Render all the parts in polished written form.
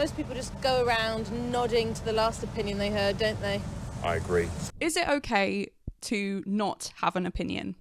Most people just go around nodding to the last opinion they heard, don't they? I agree. Is it okay to not have an opinion?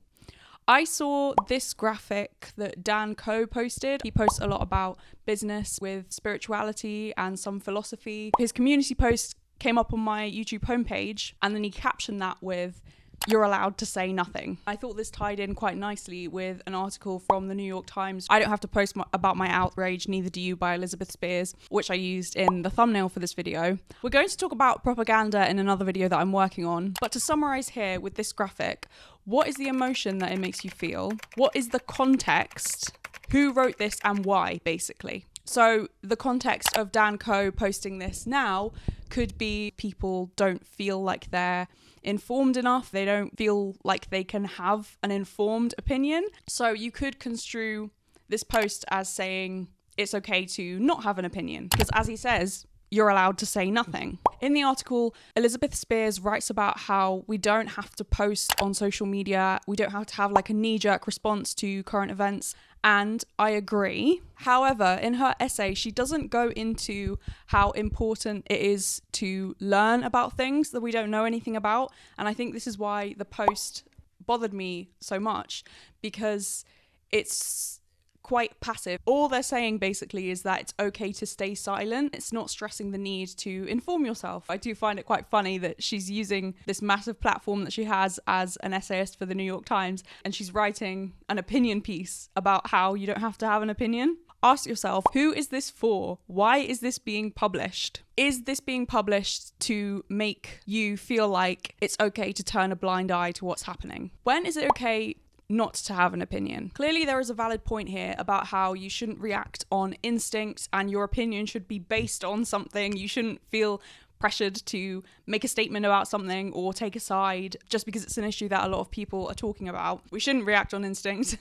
I saw this graphic that Dan Coe posted. He posts a lot about business with spirituality and some philosophy. His community post came up on my YouTube homepage, and then he captioned that with, "You're allowed to say nothing." I thought this tied in quite nicely with an article from the New York Times. I don't have to post about my outrage, neither do you, by Elizabeth Spears, which I used in the thumbnail for this video. We're going to talk about propaganda in another video that I'm working on, but to summarize here with this graphic, what is the emotion that it makes you feel? What is the context? Who wrote this and why, basically? So the context of Dan Coe posting this now could be people don't feel like they're informed enough. They don't feel like they can have an informed opinion. So you could construe this post as saying it's okay to not have an opinion, because as he says, you're allowed to say nothing. In the article, Elizabeth Spears writes about how we don't have to post on social media. We don't have to have like a knee-jerk response to current events. And I agree. However, in her essay, she doesn't go into how important it is to learn about things that we don't know anything about. And I think this is why the post bothered me so much, because it's quite passive. All they're saying basically is that it's okay to stay silent. It's not stressing the need to inform yourself. I do find it quite funny that she's using this massive platform that she has as an essayist for the New York Times, and she's writing an opinion piece about how you don't have to have an opinion. Ask yourself, who is this for? Why is this being published? Is this being published to make you feel like it's okay to turn a blind eye to what's happening? When is it okay not to have an opinion? Clearly there is a valid point here about how you shouldn't react on instinct and your opinion should be based on something. You shouldn't feel pressured to make a statement about something or take a side just because it's an issue that a lot of people are talking about. We shouldn't react on instinct,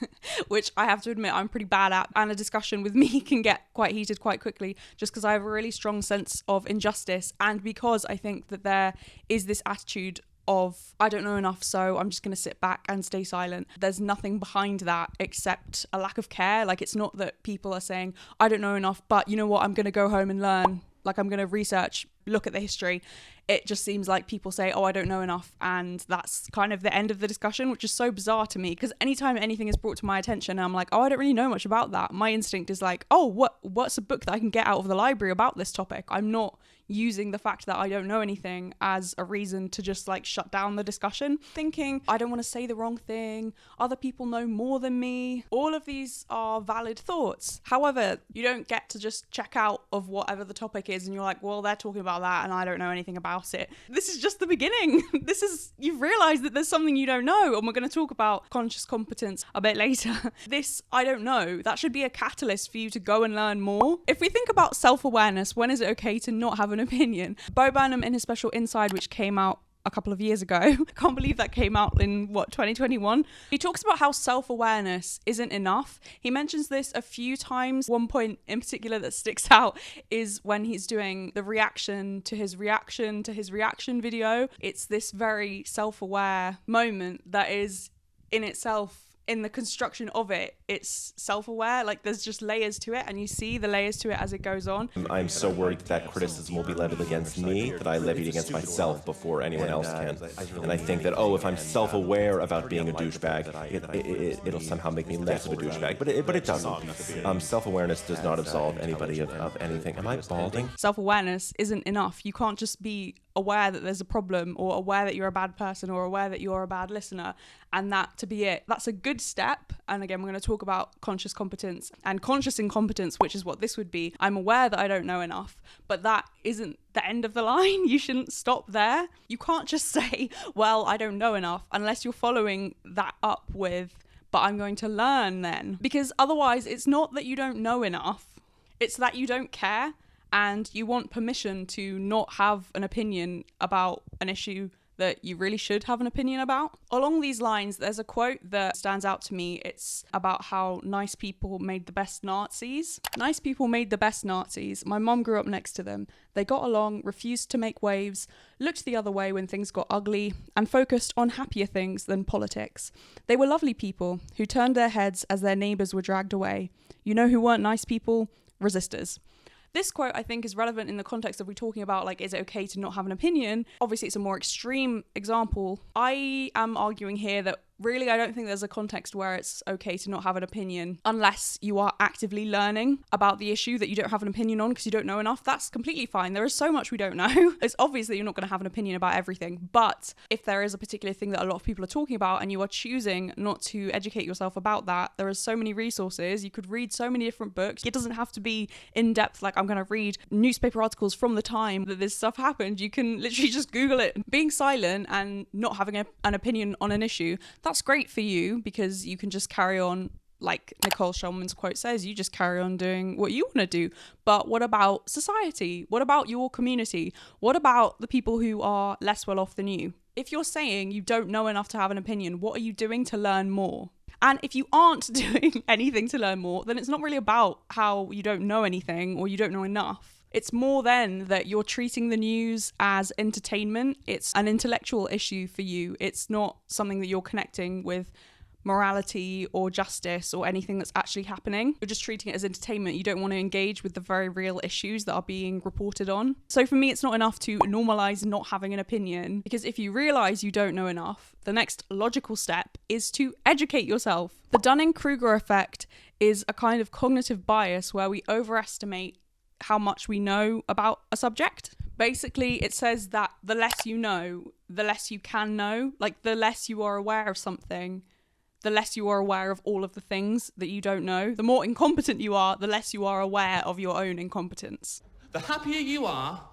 which I have to admit I'm pretty bad at, and a discussion with me can get quite heated quite quickly just because I have a really strong sense of injustice, and because I think that there is this attitude of I don't know enough, so I'm just going to sit back and stay silent. There's nothing behind that except a lack of care. Like, it's not that people are saying I don't know enough, but you know what, I'm going to go home and learn. Like, I'm going to research, look at the history. It just seems like people say, oh, I don't know enough, and that's kind of the end of the discussion, which is so bizarre to me, because anytime anything is brought to my attention, I'm like, oh, I don't really know much about that. My instinct is like, oh, what's a book that I can get out of the library about this topic? I'm not using the fact that I don't know anything as a reason to just like shut down the discussion, thinking I don't want to say the wrong thing, other people know more than me. All of these are valid thoughts. However, you don't get to just check out of whatever the topic is and you're like, well, they're talking about that and I don't know anything about it. This is just the beginning. You've realized that there's something you don't know, and we're going to talk about conscious competence a bit later. This, I don't know, that should be a catalyst for you to go and learn more. If we think about self-awareness, when is it okay to not have an opinion? Burnham, in his special Inside, which came out a couple of years ago, I can't believe that came out in 2021, he talks about how self-awareness isn't enough. He mentions this a few times. One point in particular that sticks out is when he's doing the reaction to his reaction video. It's this very self-aware moment that is in itself, in the construction of it, it's self-aware. Like, there's just layers to it, and you see the layers to it as it goes on. I'm so worried that criticism will be levied against me that I levied against myself before anyone else can. And I think that, if I'm self-aware about being a douchebag, it'll somehow make me less of a douchebag. But it doesn't. Self-awareness does not absolve anybody of anything. Am I balding? Self-awareness isn't enough. You can't just be aware that there's a problem, or aware that you're a bad person, or aware that you're a bad listener, and that to be it. That's a good step. And again, we're going to talk about conscious competence and conscious incompetence, which is what this would be. I'm aware that I don't know enough, but that isn't the end of the line. You shouldn't stop there. You can't just say, well, I don't know enough, unless you're following that up with, but I'm going to learn then. Because otherwise, it's not that you don't know enough, it's that you don't care, and you want permission to not have an opinion about an issue that you really should have an opinion about. Along these lines, there's a quote that stands out to me. It's about how nice people made the best Nazis. Nice people made the best Nazis. My mom grew up next to them. They got along, refused to make waves, looked the other way when things got ugly, and focused on happier things than politics. They were lovely people who turned their heads as their neighbours were dragged away. You know who weren't nice people? Resistors. This quote, I think, is relevant in the context of we talking about, like, is it okay to not have an opinion? Obviously, it's a more extreme example. I am arguing here that really, I don't think there's a context where it's okay to not have an opinion unless you are actively learning about the issue that you don't have an opinion on because you don't know enough. That's completely fine. There is so much we don't know. It's obvious that you're not going to have an opinion about everything. But if there is a particular thing that a lot of people are talking about and you are choosing not to educate yourself about that, there are so many resources. You could read so many different books. It doesn't have to be in depth, like I'm going to read newspaper articles from the time that this stuff happened. You can literally just Google it. Being silent and not having an opinion on an issue, that's great for you because you can just carry on, like Nicole Schulman's quote says, you just carry on doing what you want to do. But what about society? What about your community? What about the people who are less well off than you? If you're saying you don't know enough to have an opinion, what are you doing to learn more? And if you aren't doing anything to learn more, then it's not really about how you don't know anything or you don't know enough. It's more then that you're treating the news as entertainment. It's an intellectual issue for you. It's not something that you're connecting with morality or justice or anything that's actually happening. You're just treating it as entertainment. You don't want to engage with the very real issues that are being reported on. So for me, it's not enough to normalize not having an opinion, because if you realize you don't know enough, the next logical step is to educate yourself. The Dunning-Kruger Effect is a kind of cognitive bias where we overestimate how much we know about a subject. Basically, it says that the less you know, the less you can know. Like, the less you are aware of something, the less you are aware of all of the things that you don't know. The more incompetent you are, the less you are aware of your own incompetence. The happier you are,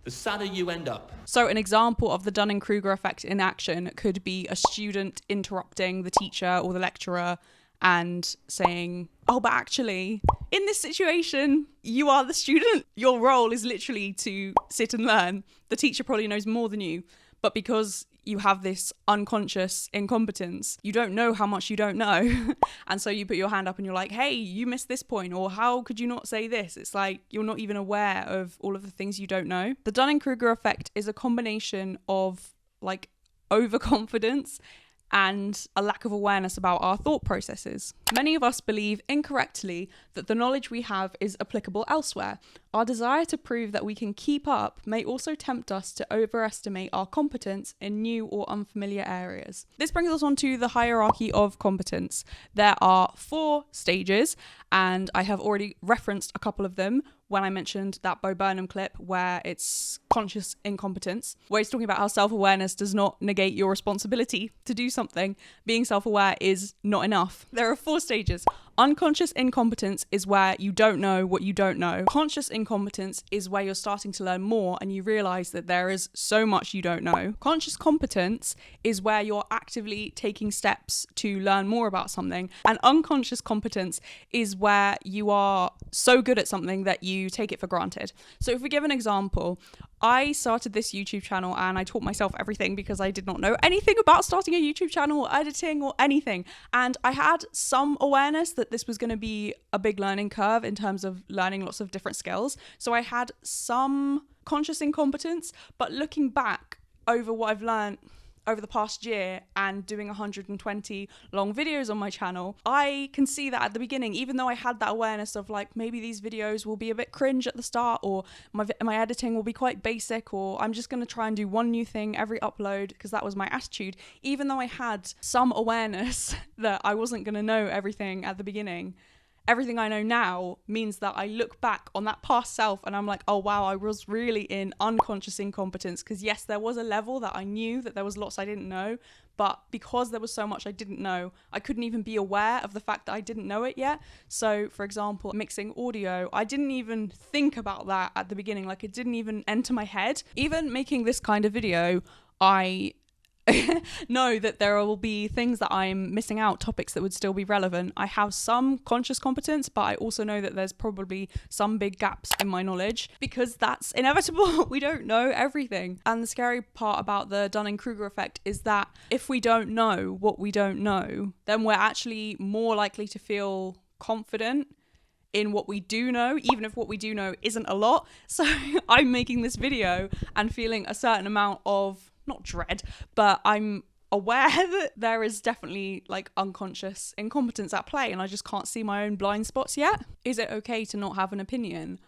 the sadder you end up. So an example of the Dunning-Kruger effect in action could be a student interrupting the teacher or the lecturer and saying, oh, but actually, in this situation, you are the student. Your role is literally to sit and learn. The teacher probably knows more than you, but because you have this unconscious incompetence, you don't know how much you don't know. And so you put your hand up and you're like, hey, you missed this point, or how could you not say this? It's like you're not even aware of all of the things you don't know. The Dunning-Kruger effect is a combination of like overconfidence and a lack of awareness about our thought processes. Many of us believe incorrectly that the knowledge we have is applicable elsewhere. Our desire to prove that we can keep up may also tempt us to overestimate our competence in new or unfamiliar areas. This brings us on to the hierarchy of competence. There are 4 stages, and I have already referenced a couple of them when I mentioned that Bo Burnham clip where it's conscious incompetence, where he's talking about how self-awareness does not negate your responsibility to do something. Being self-aware is not enough. There are 4 stages. Unconscious incompetence is where you don't know what you don't know. Conscious incompetence is where you're starting to learn more and you realize that there is so much you don't know. Conscious competence is where you're actively taking steps to learn more about something. And unconscious competence is where you are so good at something that you take it for granted. So if we give an example, I started this YouTube channel and I taught myself everything because I did not know anything about starting a YouTube channel or editing or anything. And I had some awareness that this was going to be a big learning curve in terms of learning lots of different skills. So I had some conscious incompetence, but looking back over what I've learned over the past year and doing 120 long videos on my channel, I can see that at the beginning, even though I had that awareness of like, maybe these videos will be a bit cringe at the start, or my editing will be quite basic, or I'm just going to try and do one new thing every upload because that was my attitude. Even though I had some awareness that I wasn't going to know everything at the beginning, everything I know now means that I look back on that past self and I'm like, oh wow, I was really in unconscious incompetence, because yes, there was a level that I knew that there was lots I didn't know, but because there was so much I didn't know, I couldn't even be aware of the fact that I didn't know it yet. So for example, mixing audio, I didn't even think about that at the beginning, like it didn't even enter my head. Even making this kind of video, I know that there will be things that I'm missing out, topics that would still be relevant. I have some conscious competence, but I also know that there's probably some big gaps in my knowledge because that's inevitable. We don't know everything. And the scary part about the Dunning-Kruger effect is that if we don't know what we don't know, then we're actually more likely to feel confident in what we do know, even if what we do know isn't a lot. So I'm making this video and feeling a certain amount of, not dread, but I'm aware that there is definitely like unconscious incompetence at play and I just can't see my own blind spots yet. Is it okay to not have an opinion?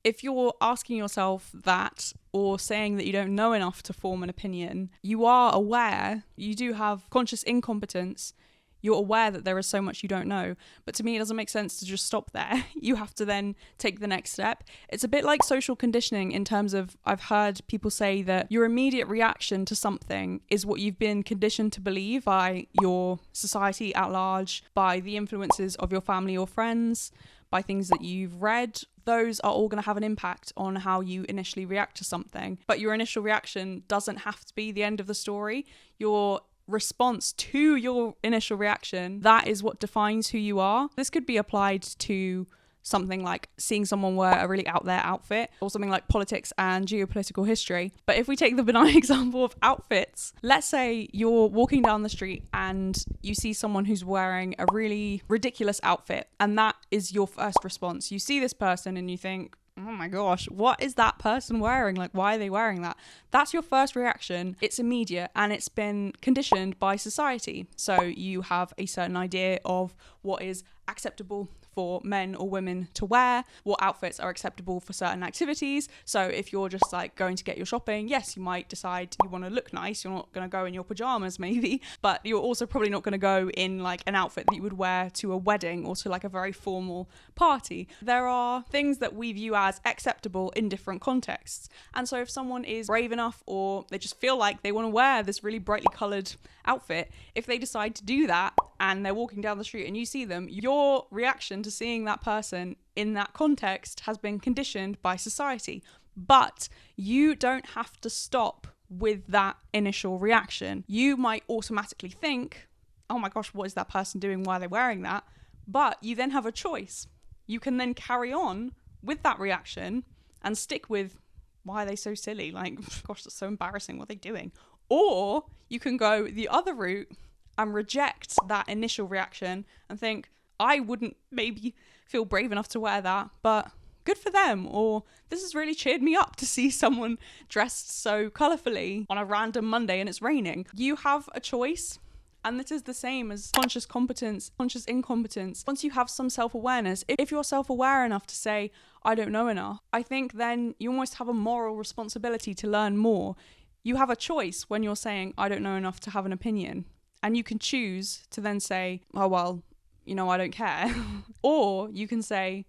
If you're asking yourself that or saying that you don't know enough to form an opinion, you are aware, you do have conscious incompetence. You're aware that there is so much you don't know. But to me, it doesn't make sense to just stop there. You have to then take the next step. It's a bit like social conditioning in terms of, I've heard people say that your immediate reaction to something is what you've been conditioned to believe by your society at large, by the influences of your family or friends, by things that you've read. Those are all going to have an impact on how you initially react to something. But your initial reaction doesn't have to be the end of the story. Your response to your initial reaction, that is what defines who you are. This could be applied to something like seeing someone wear a really out there outfit, or something like politics and geopolitical history. But if we take the benign example of outfits, let's say you're walking down the street and you see someone who's wearing a really ridiculous outfit, and that is your first response. You see this person and you think, oh my gosh, what is that person wearing? Like, why are they wearing that? That's your first reaction. It's immediate and it's been conditioned by society. So you have a certain idea of what is acceptable for men or women to wear, what outfits are acceptable for certain activities. So if you're just like going to get your shopping, yes, you might decide you want to look nice. You're not going to go in your pajamas maybe, but you're also probably not going to go in like an outfit that you would wear to a wedding or to like a very formal party. There are things that we view as acceptable in different contexts. And so if someone is brave enough or they just feel like they want to wear this really brightly coloured outfit, if they decide to do that and they're walking down the street and you see them, your reaction to seeing that person in that context has been conditioned by society. But you don't have to stop with that initial reaction. You might automatically think, oh my gosh, what is that person doing? Why are they wearing that? But you then have a choice. You can then carry on with that reaction and stick with, why are they so silly? Like, gosh, that's so embarrassing. What are they doing? Or you can go the other route and reject that initial reaction and think, I wouldn't maybe feel brave enough to wear that, but good for them. Or this has really cheered me up to see someone dressed so colourfully on a random Monday and it's raining. You have a choice. And this is the same as conscious competence, conscious incompetence. Once you have some self-awareness, if you're self-aware enough to say, I don't know enough, I think then you almost have a moral responsibility to learn more. You have a choice when you're saying, I don't know enough to have an opinion. And you can choose to then say, oh, well, you know, I don't care. Or you can say,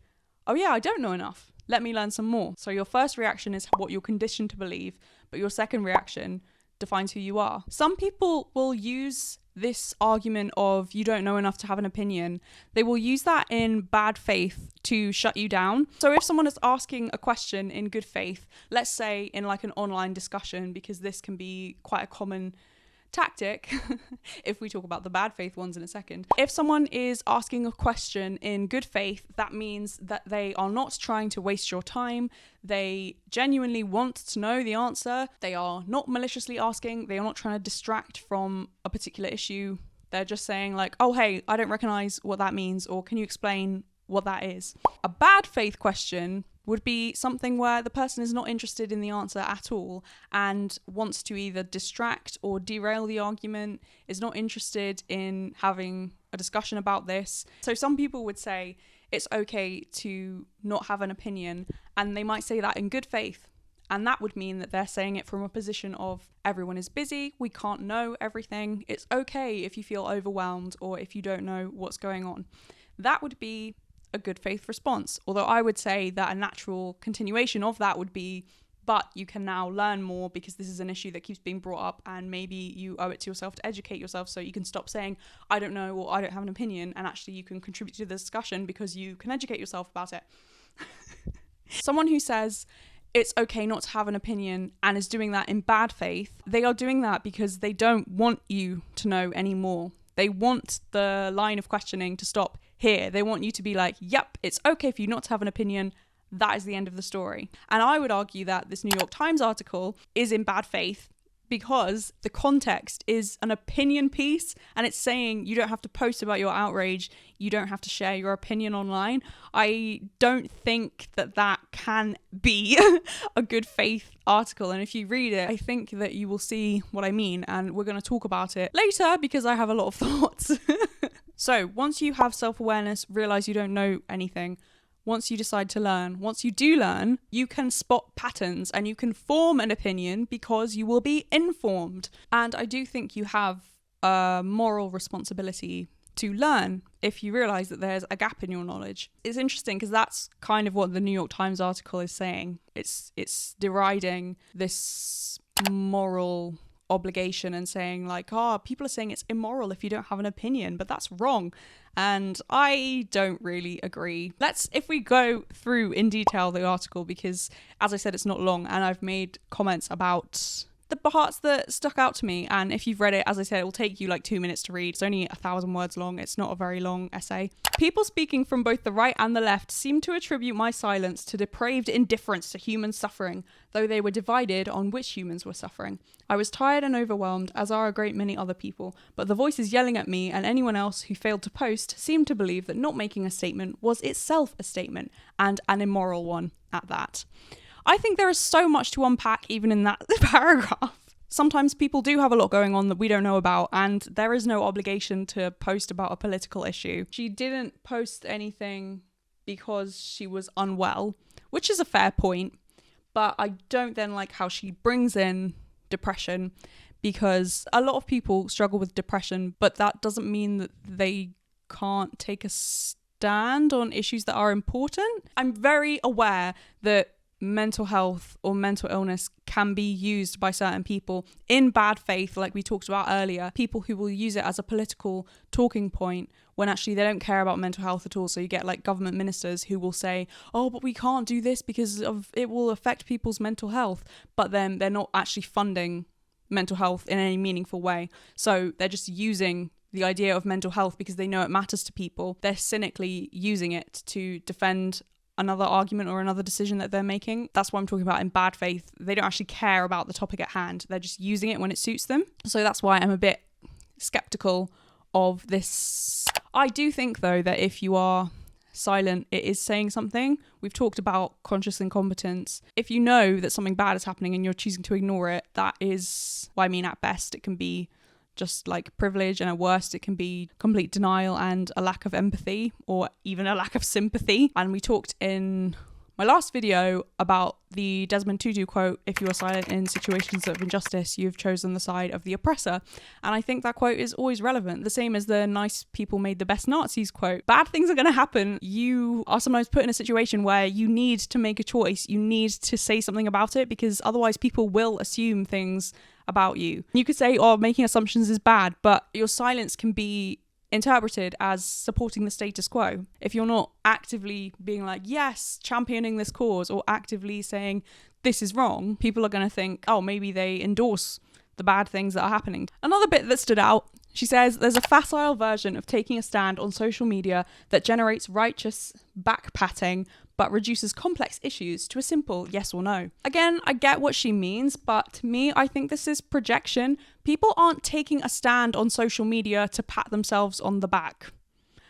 oh yeah, I don't know enough. Let me learn some more. So your first reaction is what you're conditioned to believe, but your second reaction defines who you are. Some people will use this argument of you don't know enough to have an opinion. They will use that in bad faith to shut you down. So if someone is asking a question in good faith, let's say in like an online discussion, because this can be quite a common tactic if we talk about the bad faith ones in a second. If someone is asking a question in good faith, that means that they are not trying to waste your time. They genuinely want to know the answer. They are not maliciously asking. They are not trying to distract from a particular issue. They're just saying like, oh hey, I don't recognize what that means, or can you explain what that is? A bad faith question would be something where the person is not interested in the answer at all and wants to either distract or derail the argument, is not interested in having a discussion about this. So some people would say it's okay to not have an opinion, and they might say that in good faith. And that would mean that they're saying it from a position of everyone is busy, we can't know everything, it's okay if you feel overwhelmed or if you don't know what's going on. That would be a good faith response. Although I would say that a natural continuation of that would be, but you can now learn more because this is an issue that keeps being brought up, and maybe you owe it to yourself to educate yourself, so you can stop saying I don't know or I don't have an opinion, and actually you can contribute to the discussion because you can educate yourself about it. Someone who says it's okay not to have an opinion and is doing that in bad faith, they are doing that because they don't want you to know anymore. They want the line of questioning to stop here. They want you to be like, yep, it's okay for you not to have an opinion. That is the end of the story. And I would argue that this New York Times article is in bad faith because the context is an opinion piece, and it's saying you don't have to post about your outrage, you don't have to share your opinion online. I don't think that that can be a good faith article, and if you read it, I think that you will see what I mean, and we're going to talk about it later because I have a lot of thoughts. So once you have self-awareness, realize you don't know anything, once you decide to learn, once you do learn, you can spot patterns and you can form an opinion because you will be informed. And I do think you have a moral responsibility to learn if you realize that there's a gap in your knowledge. It's interesting because that's kind of what the New York Times article is saying. It's deriding this moral obligation and saying like, people are saying it's immoral if you don't have an opinion, but that's wrong. And I don't really agree. If we go through in detail the article, because as I said, it's not long and I've made comments about the parts that stuck out to me. And if you've read it, as I said, it will take you like 2 minutes to read. It's only 1,000 words long. It's not a very long essay. People speaking from both the right and the left seem to attribute my silence to depraved indifference to human suffering, though they were divided on which humans were suffering. I was tired and overwhelmed, as are a great many other people, but the voices yelling at me and anyone else who failed to post seemed to believe that not making a statement was itself a statement, and an immoral one at that. I think there is so much to unpack even in that paragraph. Sometimes people do have a lot going on that we don't know about, and there is no obligation to post about a political issue. She didn't post anything because she was unwell, which is a fair point, but I don't then like how she brings in depression, because a lot of people struggle with depression, but that doesn't mean that they can't take a stand on issues that are important. I'm very aware that mental health or mental illness can be used by certain people in bad faith, like we talked about earlier. People who will use it as a political talking point when actually they don't care about mental health at all. So you get like government ministers who will say, oh, but we can't do this because it will affect people's mental health. But then they're not actually funding mental health in any meaningful way. So they're just using the idea of mental health because they know it matters to people. They're cynically using it to defend another argument or another decision that they're making. That's what I'm talking about in bad faith. They don't actually care about the topic at hand. They're just using it when it suits them. So that's why I'm a bit skeptical of this. I do think, though, that if you are silent, it is saying something. We've talked about conscious incompetence. If you know that something bad is happening and you're choosing to ignore it, that is, well, I mean, at best, it can be just like privilege, and at worst it can be complete denial and a lack of empathy or even a lack of sympathy. And we talked in my last video about the Desmond Tutu quote, if you are silent in situations of injustice, you've chosen the side of the oppressor. And I think that quote is always relevant. The same as the nice people made the best Nazis quote. Bad things are going to happen. You are sometimes put in a situation where you need to make a choice. You need to say something about it, because otherwise people will assume things about you. You could say, oh, making assumptions is bad, but your silence can be interpreted as supporting the status quo. If you're not actively being like, yes, championing this cause, or actively saying this is wrong, people are going to think, oh, maybe they endorse the bad things that are happening. Another bit that stood out, she says, there's a facile version of taking a stand on social media that generates righteous back-patting but reduces complex issues to a simple yes or no. Again, I get what she means, but to me, I think this is projection. People aren't taking a stand on social media to pat themselves on the back.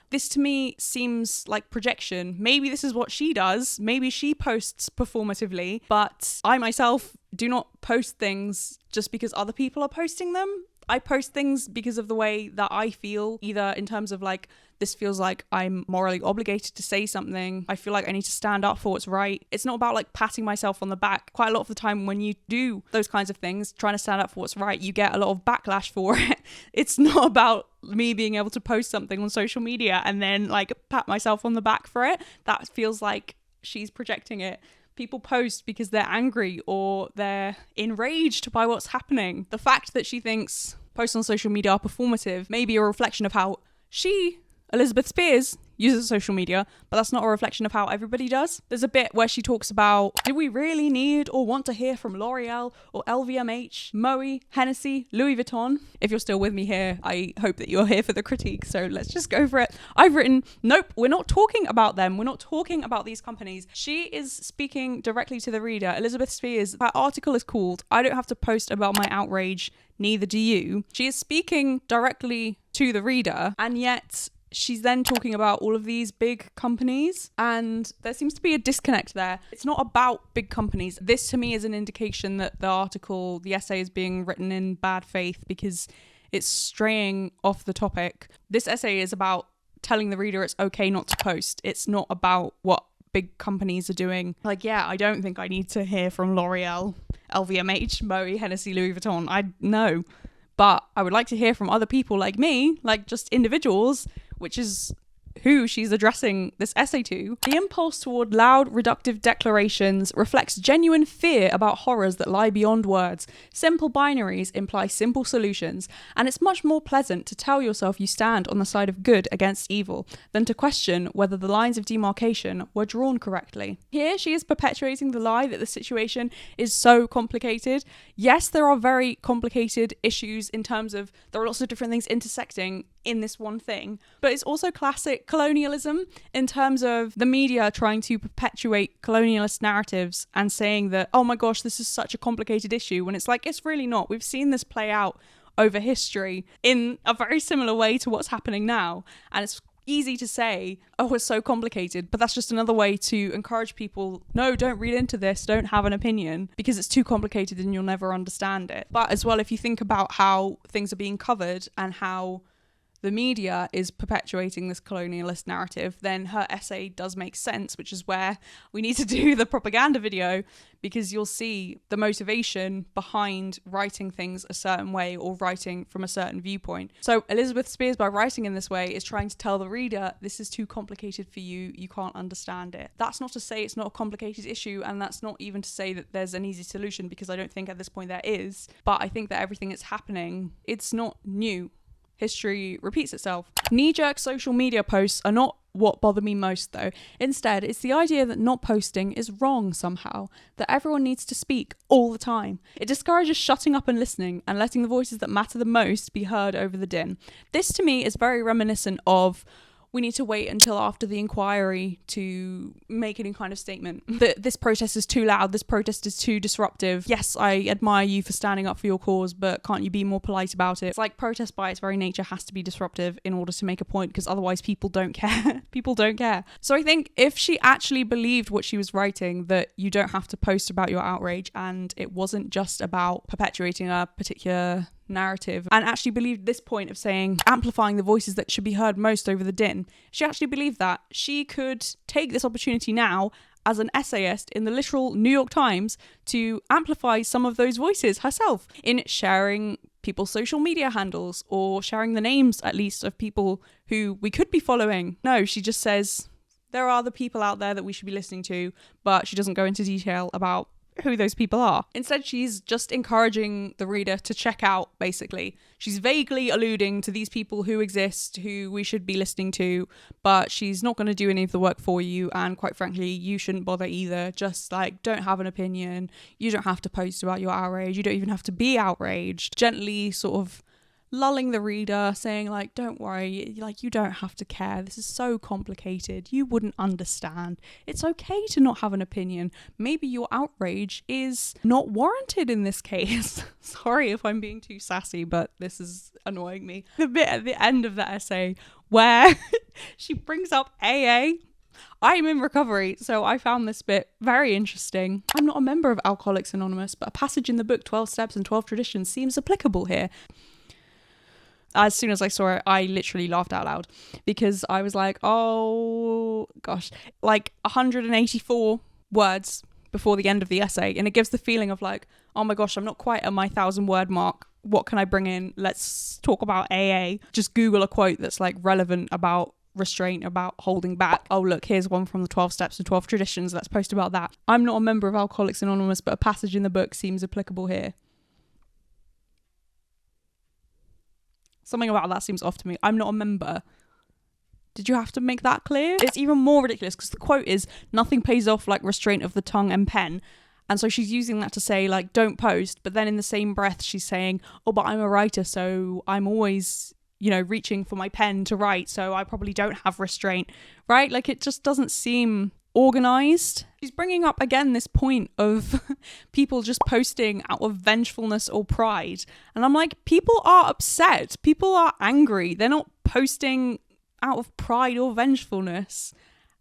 This to me seems like projection. Maybe this is what she does. Maybe she posts performatively, but I myself do not post things just because other people are posting them. I post things because of the way that I feel, either in terms of like, this feels like I'm morally obligated to say something. I feel like I need to stand up for what's right. It's not about like patting myself on the back. Quite a lot of the time when you do those kinds of things, trying to stand up for what's right, you get a lot of backlash for it. It's not about me being able to post something on social media and then like pat myself on the back for it. That feels like she's projecting it. People post because they're angry or they're enraged by what's happening. The fact that she thinks posts on social media are performative may be a reflection of how she, Elizabeth Spears, uses social media, but that's not a reflection of how everybody does. There's a bit where she talks about, do we really need or want to hear from L'Oreal or LVMH, Moe, Hennessy, Louis Vuitton? If you're still with me here, I hope that you're here for the critique, so let's just go for it. I've written, nope, we're not talking about them. We're not talking about these companies. She is speaking directly to the reader. Elizabeth Spears, her article is called, I don't have to post about my outrage, neither do you. She is speaking directly to the reader, and yet she's then talking about all of these big companies, and there seems to be a disconnect there. It's not about big companies. This to me is an indication that the article, the essay, is being written in bad faith because it's straying off the topic. This essay is about telling the reader it's okay not to post. It's not about what big companies are doing. Like, yeah, I don't think I need to hear from L'Oreal, LVMH, Moe, Hennessy, Louis Vuitton. I know. But I would like to hear from other people like me, like just individuals, which is who she's addressing this essay to. The impulse toward loud, reductive declarations reflects genuine fear about horrors that lie beyond words. Simple binaries imply simple solutions, and it's much more pleasant to tell yourself you stand on the side of good against evil than to question whether the lines of demarcation were drawn correctly. Here she is perpetuating the lie that the situation is so complicated. Yes, there are very complicated issues in terms of there are lots of different things intersecting in this one thing, but it's also classic colonialism in terms of the media trying to perpetuate colonialist narratives and saying that, oh my gosh, this is such a complicated issue, when it's like, it's really not. We've seen this play out over history in a very similar way to what's happening now, and it's easy to say, oh, it's so complicated, but that's just another way to encourage people, no, don't read into this, don't have an opinion, because it's too complicated and you'll never understand it. But as well, if you think about how things are being covered and how the media is perpetuating this colonialist narrative, then her essay does make sense, which is where we need to do the propaganda video, because you'll see the motivation behind writing things a certain way or writing from a certain viewpoint. So Elizabeth Spears, by writing in this way, is trying to tell the reader, this is too complicated for you, you can't understand it. That's not to say it's not a complicated issue, and that's not even to say that there's an easy solution, because I don't think at this point there is. But I think that everything that's happening, it's not new. History repeats itself. Knee-jerk social media posts are not what bother me most, though. Instead, it's the idea that not posting is wrong somehow, that everyone needs to speak all the time. It discourages shutting up and listening and letting the voices that matter the most be heard over the din. This, to me, is very reminiscent of we need to wait until after the inquiry to make any kind of statement that this protest is too loud, this protest is too disruptive. Yes, I admire you for standing up for your cause, but can't you be more polite about it? It's like protest by its very nature has to be disruptive in order to make a point, because otherwise people don't care. People don't care. So I think if she actually believed what she was writing, that you don't have to post about your outrage, and it wasn't just about perpetuating a particular narrative, and actually believed this point of saying amplifying the voices that should be heard most over the din, she actually believed that she could take this opportunity now as an essayist in the literal New York Times to amplify some of those voices herself in sharing people's social media handles, or sharing the names at least of people who we could be following. No, she just says there are other people out there that we should be listening to, but she doesn't go into detail about who those people are. Instead, she's just encouraging the reader to check out, basically. She's vaguely alluding to these people who exist, who we should be listening to, but she's not going to do any of the work for you, and quite frankly, you shouldn't bother either. Just like, don't have an opinion, you don't have to post about your outrage, you don't even have to be outraged. Gently sort of lulling the reader, saying like, don't worry, like, you don't have to care, this is so complicated, you wouldn't understand, it's okay to not have an opinion, maybe your outrage is not warranted in this case. Sorry if I'm being too sassy, but this is annoying me. The bit at the end of the essay where she brings up AA. I'm in recovery, so I found this bit very interesting. I'm not a member of Alcoholics Anonymous, but a passage in the book 12 Steps and 12 Traditions seems applicable here. As soon as I saw it, I literally laughed out loud, because I was like, oh gosh, like 184 words before the end of the essay. And it gives the feeling of like, oh my gosh, I'm not quite at my 1,000-word mark. What can I bring in? Let's talk about AA. Just Google a quote that's like relevant about restraint, about holding back. Oh look, here's one from the 12 Steps and 12 Traditions. Let's post about that. I'm not a member of Alcoholics Anonymous, but a passage in the book seems applicable here. Something about that seems off to me. I'm not a member. Did you have to make that clear? It's even more ridiculous because the quote is, nothing pays off like restraint of the tongue and pen. And so she's using that to say, like, don't post. But then in the same breath, she's saying, oh, but I'm a writer, so I'm always, you know, reaching for my pen to write. So I probably don't have restraint, right? Like, it just doesn't seem organized. She's bringing up again this point of people just posting out of vengefulness or pride, and I'm like, people are upset, people are angry, they're not posting out of pride or vengefulness.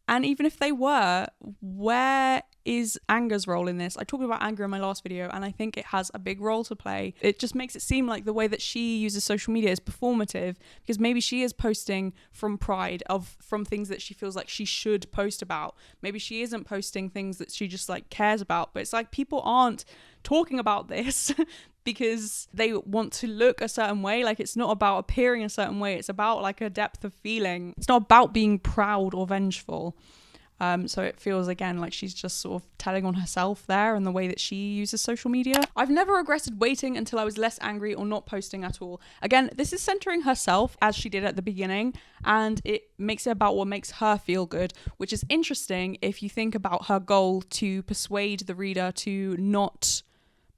And even if they were, where is anger's role in this? I talked about anger in my last video, and I think it has a big role to play. It just makes it seem like the way that she uses social media is performative, because maybe she is posting from pride from things that she feels like she should post about. Maybe she isn't posting things that she just like cares about, but it's like people aren't talking about this because they want to look a certain way. Like, it's not about appearing a certain way. It's about like a depth of feeling. It's not about being proud or vengeful. So it feels again like she's just sort of telling on herself there and the way that she uses social media. I've never regretted waiting until I was less angry or not posting at all. Again, this is centering herself as she did at the beginning, and it makes it about what makes her feel good, which is interesting if you think about her goal to persuade the reader to not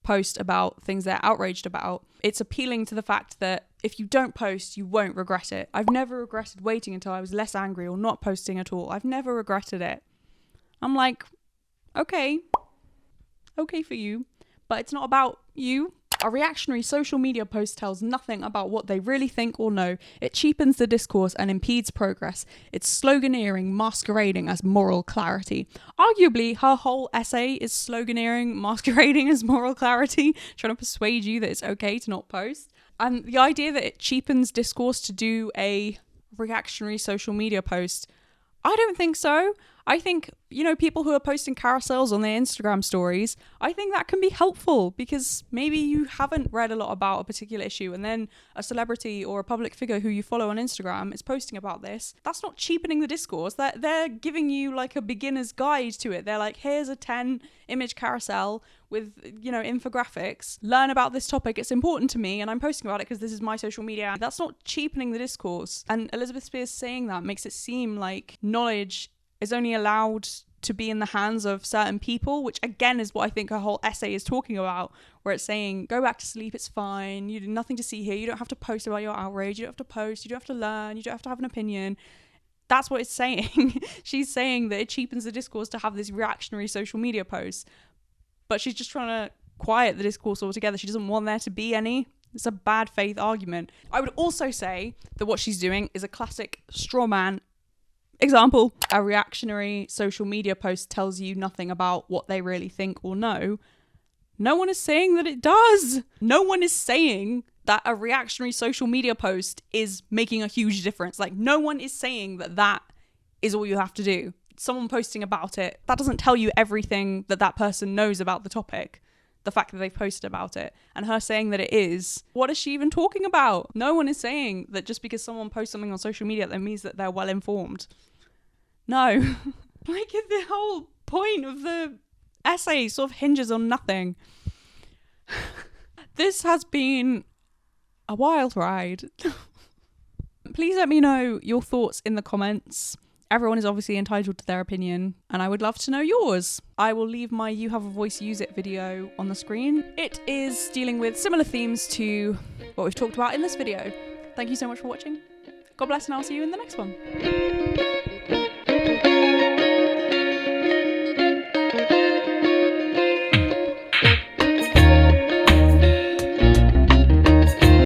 post about things they're outraged about. It's appealing to the fact that if you don't post, you won't regret it. I've never regretted waiting until I was less angry or not posting at all. I've never regretted it. I'm like, okay for you, but it's not about you. A reactionary social media post tells nothing about what they really think or know. It cheapens the discourse and impedes progress. It's sloganeering masquerading as moral clarity. Arguably, her whole essay is sloganeering masquerading as moral clarity, trying to persuade you that it's okay to not post. And the idea that it cheapens discourse to do a reactionary social media post, I don't think so. I think, people who are posting carousels on their Instagram stories, I think that can be helpful because maybe you haven't read a lot about a particular issue and then a celebrity or a public figure who you follow on Instagram is posting about this. That's not cheapening the discourse. They're giving you like a beginner's guide to it. They're like, here's a 10 image carousel with, infographics. Learn about this topic. It's important to me and I'm posting about it because this is my social media. That's not cheapening the discourse. And Elizabeth Spears saying that makes it seem like knowledge is only allowed to be in the hands of certain people, which again is what I think her whole essay is talking about, where it's saying, go back to sleep, it's fine, you do nothing to see here, you don't have to post about your outrage, you don't have to post, you don't have to learn, you don't have to have an opinion. That's what it's saying. She's saying that it cheapens the discourse to have this reactionary social media post, but she's just trying to quiet the discourse altogether. She doesn't want there to be any. It's a bad faith argument. I would also say that what she's doing is a classic straw man example. A reactionary social media post tells you nothing about what they really think or know. No one is saying that it does. No one is saying that a reactionary social media post is making a huge difference. Like, no one is saying that that is all you have to do. Someone posting about it, that doesn't tell you everything that that person knows about the topic. The fact that they've posted about it, and her saying that it is, what is she even talking about? No one is saying that just because someone posts something on social media, that means that they're well informed. No. Like, the whole point of the essay sort of hinges on nothing. This has been a wild ride. Please let me know your thoughts in the comments. Everyone is obviously entitled to their opinion, and I would love to know yours. I will leave my You Have a Voice, Use It video on the screen. It is dealing with similar themes to what we've talked about in this video. Thank you so much for watching. God bless, and I'll see you in the next one.